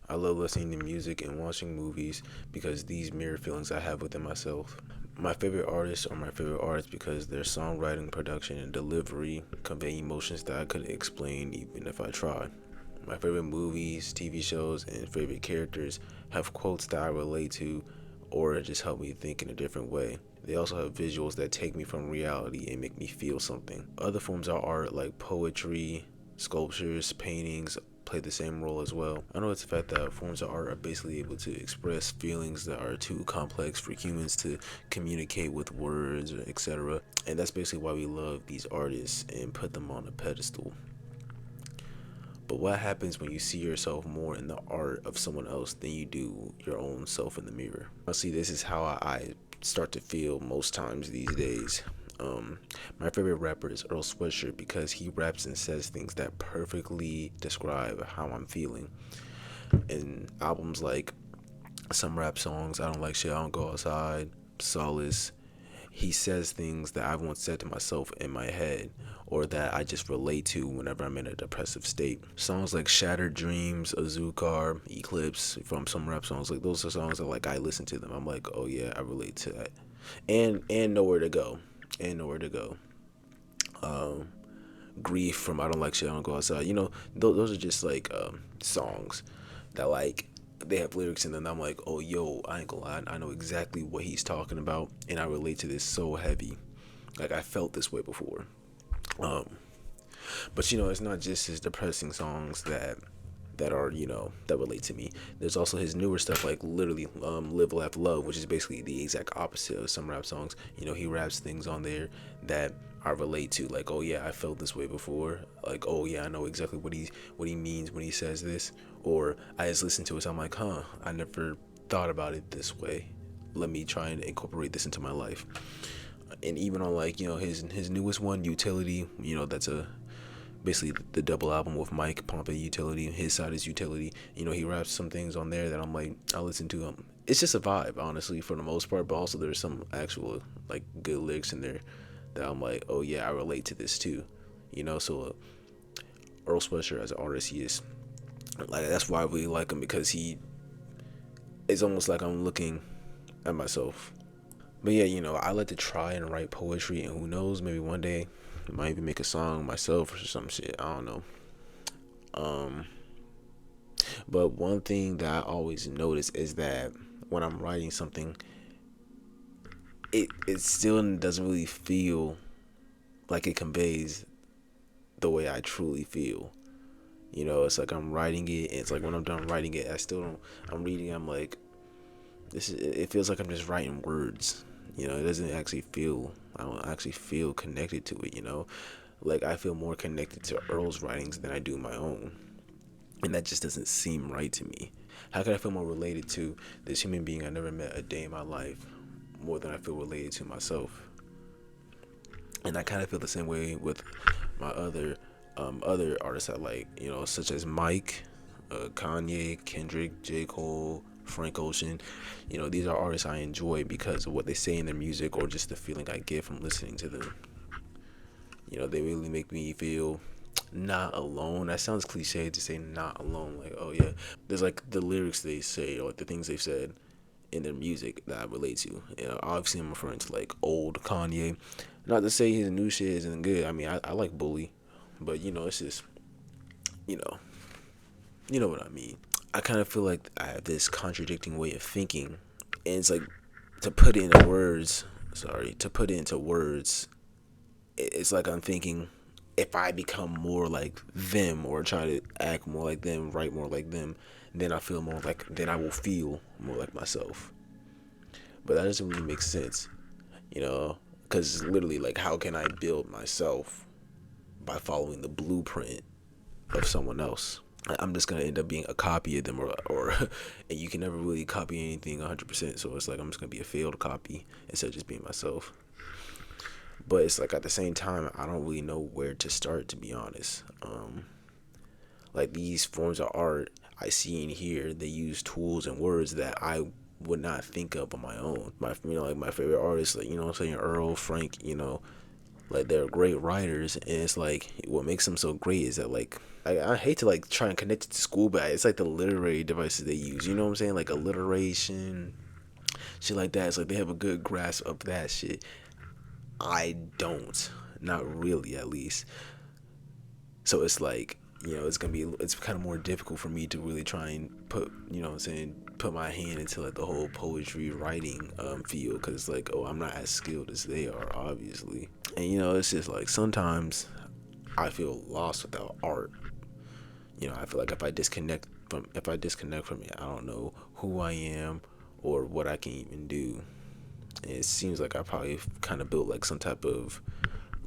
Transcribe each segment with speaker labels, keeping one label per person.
Speaker 1: I love listening to music and watching movies because these mirror feelings I have within myself. My favorite artists are my favorite artists because their songwriting, production, and delivery convey emotions that I couldn't explain even if I tried. My favorite movies, TV shows, and favorite characters have quotes that I relate to or just help me think in a different way. They also have visuals that take me from reality and make me feel something. Other forms of art like poetry, sculptures, paintings play the same role as well. I know it's the fact that forms of art are basically able to express feelings that are too complex for humans to communicate with words, etc. And that's basically why we love these artists and put them on a pedestal. But what happens when you see yourself more in the art of someone else than you do your own self in the mirror? See, this is how I start to feel most times these days. My favorite rapper is Earl Sweatshirt because he raps and says things that perfectly describe how I'm feeling. In albums like some rap songs, I Don't Like Shit, I Don't Go Outside, Solace, he says things that I've once said to myself in my head or that I just relate to whenever I'm in a depressive state. Songs like Shattered Dreams, Azucar, Eclipse from some rap songs, like those are songs that like I listen to them. I'm like, oh yeah, I relate to that. And Nowhere to Go. And Nowhere to Go. Um Grief from I Don't Like Shit, I Don't Go Outside. Those are just like songs that like they have lyrics in them. I'm like, oh yo, I ain't gonna lie, I know exactly what he's talking about, and I relate to this so heavy. Like I felt this way before. Um, but it's not just his depressing songs that are that relate to me. There's also his newer stuff like literally Live Laugh Love, which is basically the exact opposite of some rap songs. He raps things on there that I relate to, like, oh yeah, I felt this way before, like, oh yeah, I know exactly what he means when he says this. Or I just listen to it, so I'm like, huh, I never thought about it this way, let me try and incorporate this into my life. And even on like his newest one, Utility, that's a basically the double album with Mike Pompa, Utility. His side is Utility. He raps some things on there that I'm like, I listen to him. It's just a vibe, honestly, for the most part. But also there's some actual like good lyrics in there that I'm like, oh yeah, I relate to this too. So Earl Sweatshirt as an artist, he is like, that's why I really like him, because he it's almost like I'm looking at myself. But yeah, I like to try and write poetry, and who knows, maybe one day I might even make a song myself or some shit. I don't know. Um, but one thing that I always notice is that when I'm writing something, it still doesn't really feel like it conveys the way I truly feel. It's like I'm writing it, and it's like when I'm done writing it, I still don't. I'm reading. I'm like, this is. It feels like I'm just writing words. It doesn't actually feel. I don't actually feel connected to it. Like I feel more connected to Earl's writings than I do my own, and that just doesn't seem right to me. How can I feel more related to this human being I never met a day in my life more than I feel related to myself? And I kind of feel the same way with my other artists I like, such as Mike, Kanye, Kendrick, J. Cole, Frank Ocean. These are artists I enjoy because of what they say in their music or just the feeling I get from listening to them. They really make me feel not alone. That sounds cliche to say not alone. Like, oh yeah, there's like the lyrics they say or the things they've said in their music that I relate to. Obviously I'm referring to like old Kanye. Not to say his new shit isn't good. I mean, I like Bully, but it's just you know, you know what I mean. I kind of feel like I have this contradicting way of thinking, and it's like to put it into words. Sorry, to put it into words, it's like I'm thinking if I become more like them or try to act more like them, write more like them, then then I will feel more like myself. But that doesn't really make sense, because literally, like, how can I build myself by following the blueprint of someone else? I'm just gonna end up being a copy of them, or and you can never really copy anything 100%. So it's like I'm just gonna be a failed copy instead of just being myself. But it's like at the same time, I don't really know where to start, to be honest. Like these forms of art I see in here, they use tools and words that I would not think of on my own. Like my favorite artists, like I'm saying, Earl, Frank, Like they're great writers, and it's like what makes them so great is that like I hate to like try and connect it to school, but it's like the literary devices they use. You know what I'm saying? Like alliteration, shit like that. It's like they have a good grasp of that shit. I don't, not really, at least. So it's like, it's kind of more difficult for me to really try and put, what I'm saying, put my hand into like the whole poetry writing field, because it's like, oh, I'm not as skilled as they are, obviously. And it's just like sometimes I feel lost without art. I feel like if I disconnect from it, I don't know who I am or what I can even do. And it seems like I probably kind of built like some type of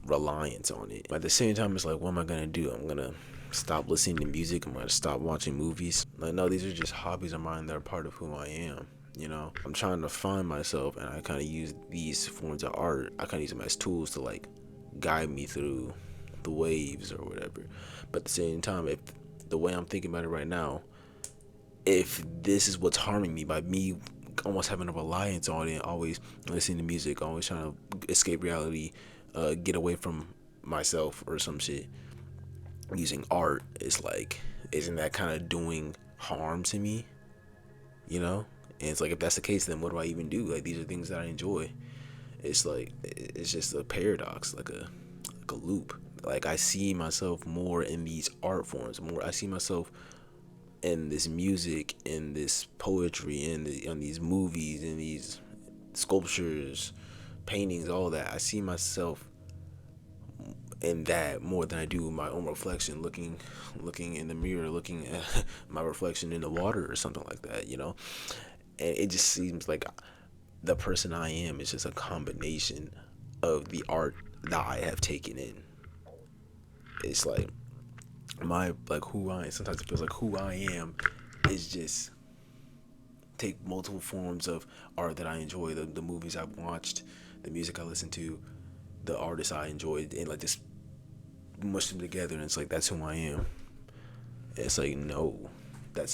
Speaker 1: reliance on it. But at the same time, it's like, what am I gonna do? I'm gonna stop listening to music. I'm gonna stop watching movies. Like, no, these are just hobbies of mine that are part of who I am. I'm trying to find myself, and I kind of use these forms of art. I kind of use them as tools to like guide me through the waves or whatever. But at the same time, if the way I'm thinking about it right now, if this is what's harming me by me almost having a reliance on it, always listening to music, always trying to escape reality, get away from myself or some shit, using art, it's like, isn't that kind of doing harm to me? And it's like, if that's the case, then what do I even do? Like, these are things that I enjoy. It's like, it's just a paradox, like a loop. Like, I see myself more in these art forms, more I see myself in this music, in this poetry, in these movies, in these sculptures, paintings, all that. I see myself in that more than I do my own reflection, looking in the mirror, looking at my reflection in the water or something like that. And it just seems like the person I am is just a combination of the art that I have taken in. It's like my like who I am. Sometimes it feels like who I am is just take multiple forms of art that I enjoy, the movies I've watched, the music I listen to, the artists I enjoyed, and like just mush them together, and it's like that's who I am. And it's like, no, that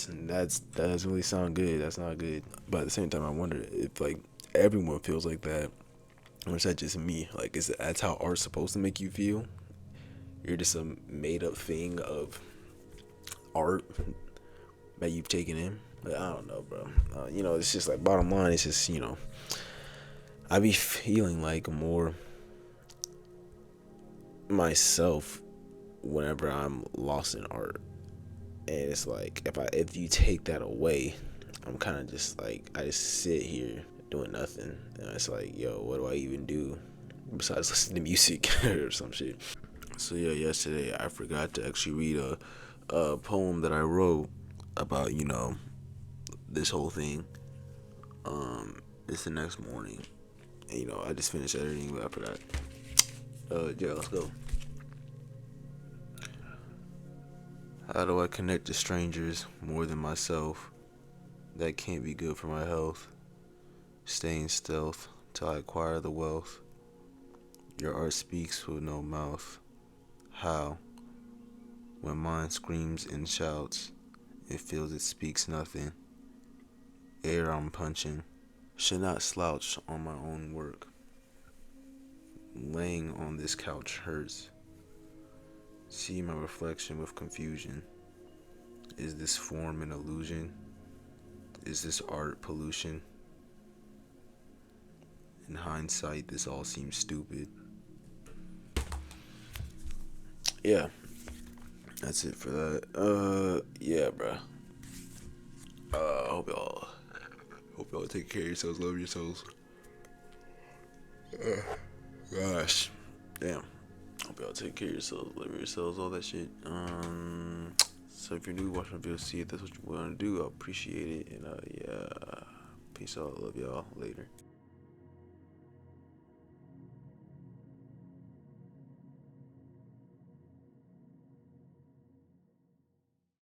Speaker 1: doesn't really sound good. That's not good. But at the same time, I wonder if like everyone feels like that, or is that just me? Like, that's how art's supposed to make you feel? You're just a made up thing of art that you've taken in. But I don't know, bro. It's just like bottom line. It's just I be feeling like more myself whenever I'm lost in art. And it's like if you take that away, I'm kind of just like, I just sit here doing nothing, and it's like, yo, what do I even do besides listen to music or some shit? So yeah, yesterday I forgot to actually read a poem that I wrote about this whole thing. It's the next morning, and I just finished editing, but I forgot. Yeah, let's go. How do I connect to strangers more than myself? That can't be good for my health. Staying stealth till I acquire the wealth. Your art speaks with no mouth. How? When mine screams and shouts, it feels it speaks nothing. Air I'm punching. Should not slouch on my own work. Laying on this couch hurts. See my reflection with confusion. Is this form an illusion? Is this art pollution? In hindsight, this all seems stupid. Yeah, that's it for that. Yeah, bruh. Hope y'all take care of yourselves, love yourselves. Gosh, damn. Hope y'all take care of yourselves, love yourselves, all that shit. So if you're new watching the video, see if that's what you want to do, I appreciate it. And yeah, peace out, love y'all, later.